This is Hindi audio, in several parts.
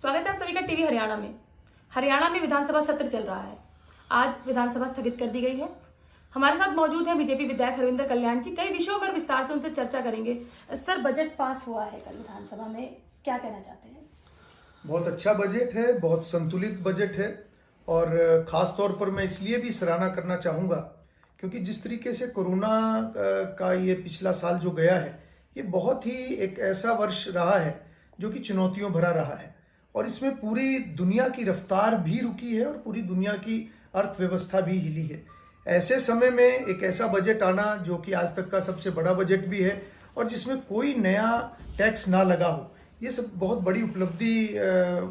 स्वागत है आप सभी का टीवी हरियाणा में। हरियाणा में विधानसभा सत्र चल रहा है। आज विधानसभा स्थगित कर दी गई है। हमारे साथ मौजूद है बीजेपी विधायक हरविंदर कल्याण जी। कई विषयों पर विस्तार से उनसे चर्चा करेंगे। सर, बजट पास हुआ है कल विधानसभा में, क्या कहना चाहते हैं? बहुत अच्छा बजट है, बहुत संतुलित बजट है और खास तौर पर मैं इसलिए भी सराहना करना चाहूँगा क्योंकि जिस तरीके से कोरोना का ये पिछला साल जो गया है, ये बहुत ही एक ऐसा वर्ष रहा है जो कि चुनौतियों भरा रहा है और इसमें पूरी दुनिया की रफ्तार भी रुकी है और पूरी दुनिया की अर्थव्यवस्था भी हिली है। ऐसे समय में एक ऐसा बजट आना जो कि आज तक का सबसे बड़ा बजट भी है और जिसमें कोई नया टैक्स ना लगा हो, ये सब बहुत बड़ी उपलब्धि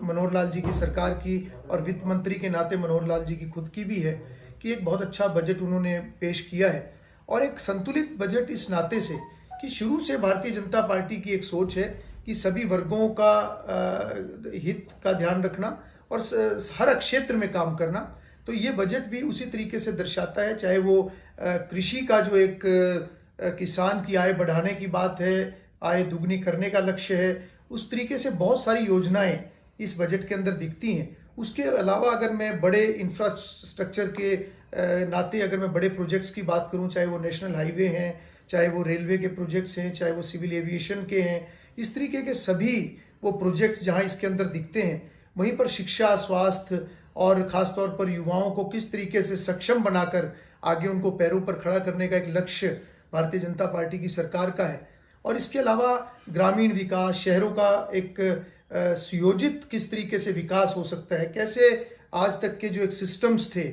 मनोहर लाल जी की सरकार की और वित्त मंत्री के नाते मनोहर लाल जी की खुद की भी है कि एक बहुत अच्छा बजट उन्होंने पेश किया है। और एक संतुलित बजट इस नाते से कि शुरू से भारतीय जनता पार्टी की एक सोच है कि सभी वर्गों का हित का ध्यान रखना और हर क्षेत्र में काम करना, तो ये बजट भी उसी तरीके से दर्शाता है। चाहे वो कृषि का जो एक किसान की आय बढ़ाने की बात है, आय दुगनी करने का लक्ष्य है, उस तरीके से बहुत सारी योजनाएं इस बजट के अंदर दिखती हैं। उसके अलावा अगर मैं बड़े इंफ्रास्ट्रक्चर के नाते अगर मैं बड़े प्रोजेक्ट्स की बात करूं, चाहे वो नेशनल हाईवे हैं, चाहे वो रेलवे के प्रोजेक्ट्स हैं, चाहे वो सिविल एविएशन के हैं, इस तरीके के सभी वो प्रोजेक्ट्स जहां इसके अंदर दिखते हैं, वहीं पर शिक्षा, स्वास्थ्य और ख़ास तौर पर युवाओं को किस तरीके से सक्षम बनाकर आगे उनको पैरों पर खड़ा करने का एक लक्ष्य भारतीय जनता पार्टी की सरकार का है। और इसके अलावा ग्रामीण विकास, शहरों का एक सुयोजित किस तरीके से विकास हो सकता है, कैसे आज तक के जो एक सिस्टम्स थे,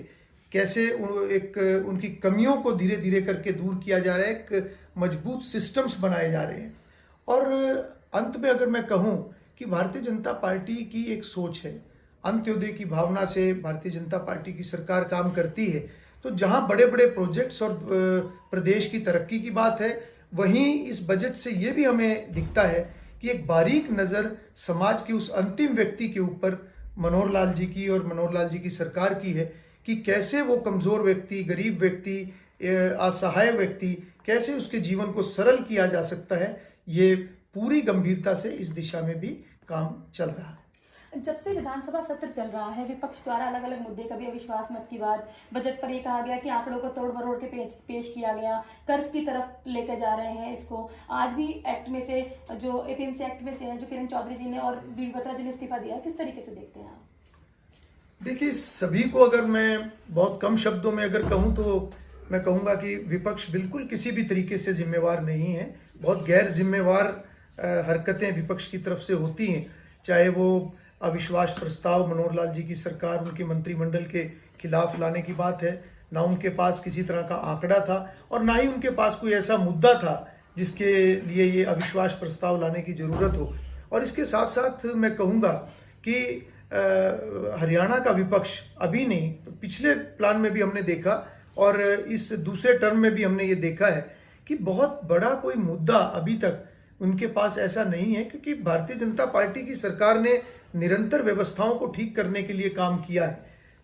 कैसे उनकी कमियों को धीरे धीरे करके दूर किया जा रहा है, एक मजबूत सिस्टम्स बनाए जा रहे हैं। और अंत में अगर मैं कहूँ कि भारतीय जनता पार्टी की एक सोच है, अंत्योदय की भावना से भारतीय जनता पार्टी की सरकार काम करती है, तो जहाँ बड़े बड़े प्रोजेक्ट्स और प्रदेश की तरक्की की बात है, वहीं इस बजट से ये भी हमें दिखता है कि एक बारीक नज़र समाज के उस अंतिम व्यक्ति के ऊपर मनोहर लाल जी की और मनोहर लाल जी की सरकार की है कि कैसे वो कमज़ोर व्यक्ति, गरीब व्यक्ति, असहाय व्यक्ति, कैसे उसके जीवन को सरल किया जा सकता है। ये पूरी गंभीरता से इस दिशा में भी काम चल रहा है। जब से विधानसभा सत्र चल रहा है, विपक्ष द्वारा अलग अलग मुद्दे, कभी अविश्वास मत की बात, बजट पर यह कहा गया कि आंकड़ों को तोड़ मरोड़ के पेश किया गया, कर्ज की तरफ लेकर जा रहे हैं इसको। आज भी एक्ट में से, जो एपीएमसी एक्ट में से है, जो किरण चौधरी जी ने और बीबी बत्रा जी ने इस्तीफा दिया, किस तरीके से देखते हैं आप? देखिए, सभी को अगर मैं बहुत कम शब्दों में अगर कहूँ तो मैं कहूँगा कि विपक्ष बिल्कुल किसी भी तरीके से जिम्मेवार नहीं है। बहुत गैर जिम्मेवार हरकतें विपक्ष की तरफ से होती हैं, चाहे वो अविश्वास प्रस्ताव मनोहर लाल जी की सरकार, उनके मंत्रिमंडल के खिलाफ लाने की बात है। ना उनके पास किसी तरह का आंकड़ा था और ना ही उनके पास कोई ऐसा मुद्दा था जिसके लिए ये अविश्वास प्रस्ताव लाने की ज़रूरत हो। और इसके साथ साथ मैं कहूँगा कि हरियाणा का विपक्ष अभी नहीं, पिछले प्लान में भी हमने देखा और इस दूसरे टर्म में भी हमने ये देखा है कि बहुत बड़ा कोई मुद्दा अभी तक उनके पास ऐसा नहीं है, क्योंकि भारतीय जनता पार्टी की सरकार ने निरंतर व्यवस्थाओं को ठीक करने के लिए काम किया है।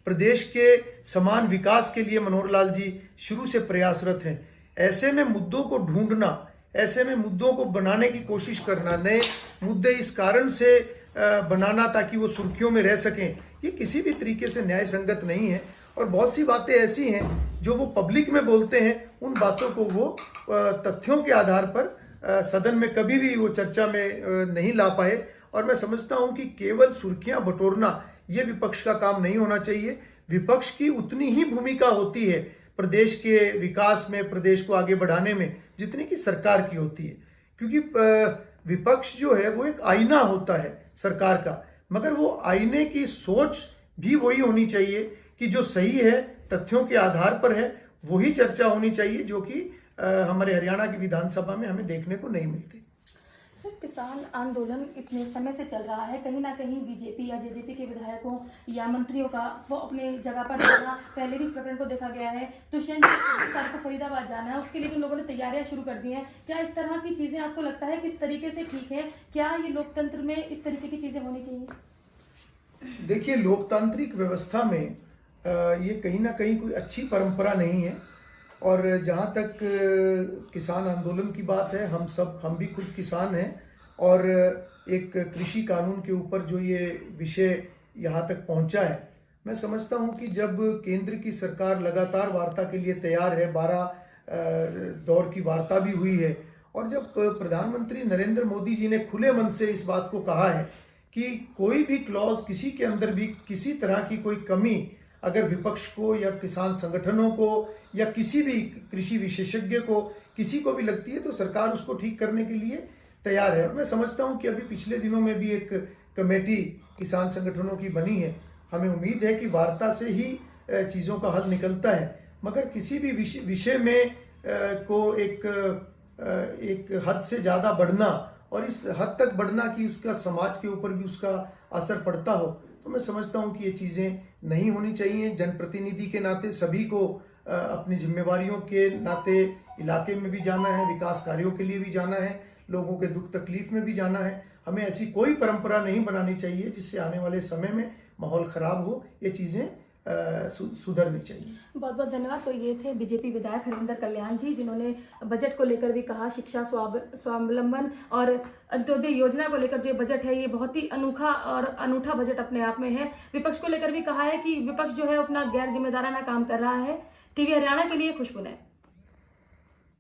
प्रदेश के समान विकास के लिए मनोहर लाल जी शुरू से प्रयासरत हैं। ऐसे में मुद्दों को ढूंढना, ऐसे में मुद्दों को बनाने की कोशिश करना, नए मुद्दे इस कारण से बनाना ताकि वो सुर्खियों में रह सकें, ये किसी भी तरीके से न्याय संगत नहीं है। और बहुत सी बातें ऐसी हैं जो वो पब्लिक में बोलते हैं, उन बातों को वो तथ्यों के आधार पर सदन में कभी भी वो चर्चा में नहीं ला पाए। और मैं समझता हूं कि केवल सुर्खियां बटोरना ये विपक्ष का काम नहीं होना चाहिए। विपक्ष की उतनी ही भूमिका होती है प्रदेश के विकास में, प्रदेश को आगे बढ़ाने में, जितनी की सरकार की होती है। क्योंकि विपक्ष जो है वो एक आईना होता है सरकार का, मगर वो आईने की सोच भी वही होनी चाहिए कि जो सही है, तथ्यों के आधार पर है, वही चर्चा होनी चाहिए, जो कि हमारे हरियाणा की विधानसभा में हमें देखने को नहीं मिलती। सर, किसान आंदोलन इतने समय से चल रहा है, कहीं ना कहीं बीजेपी या जेजेपी के विधायकों या मंत्रियों का वो अपने जगह पर जाना, पहले भी इस प्रकरण को देखा गया है। दुष्यंत को फरीदाबाद जाना है, उसके लिए भी लोगों ने तैयारियां शुरू कर दी हैं। क्या इस तरह की चीजें आपको लगता है किस तरीके से ठीक है? क्या ये लोकतंत्र में इस तरीके की चीजें होनी चाहिए? देखिए, लोकतांत्रिक व्यवस्था में ये कहीं ना कहीं कोई अच्छी परंपरा नहीं है। और जहाँ तक किसान आंदोलन की बात है, हम भी खुद किसान हैं और एक कृषि कानून के ऊपर जो ये विषय यहाँ तक पहुँचा है, मैं समझता हूँ कि जब केंद्र की सरकार लगातार वार्ता के लिए तैयार है, 12 दौर की वार्ता भी हुई है, और जब प्रधानमंत्री नरेंद्र मोदी जी ने खुले मन से इस बात को कहा है कि कोई भी क्लॉज, किसी के अंदर भी किसी तरह की कोई कमी अगर विपक्ष को या किसान संगठनों को या किसी भी कृषि विशेषज्ञ को, किसी को भी लगती है, तो सरकार उसको ठीक करने के लिए तैयार है। और मैं समझता हूं कि अभी पिछले दिनों में भी एक कमेटी किसान संगठनों की बनी है। हमें उम्मीद है कि वार्ता से ही चीज़ों का हल निकलता है, मगर किसी भी विषय में को एक हद से ज़्यादा बढ़ना और इस हद तक बढ़ना कि उसका समाज के ऊपर भी उसका असर पड़ता हो, तो मैं समझता हूं कि ये चीज़ें नहीं होनी चाहिए। जनप्रतिनिधि के नाते सभी को अपनी जिम्मेवारियों के नाते इलाके में भी जाना है, विकास कार्यों के लिए भी जाना है, लोगों के दुख तकलीफ में भी जाना है। हमें ऐसी कोई परंपरा नहीं बनानी चाहिए जिससे आने वाले समय में माहौल खराब हो। ये चीज़ें सुधरनी चाहिए। बहुत बहुत धन्यवाद। तो ये थे बीजेपी विधायक हरिंदर कल्याण जी, जिन्होंने बजट को लेकर भी कहा, शिक्षा, स्वावलंबन और अंत्योदय योजना को लेकर जो बजट है ये बहुत ही अनोखा और अनूठा बजट अपने आप में है। विपक्ष को लेकर भी कहा है कि विपक्ष जो है अपना गैर जिम्मेदाराना काम कर रहा है। टीवी हरियाणा के लिए खुशबू है।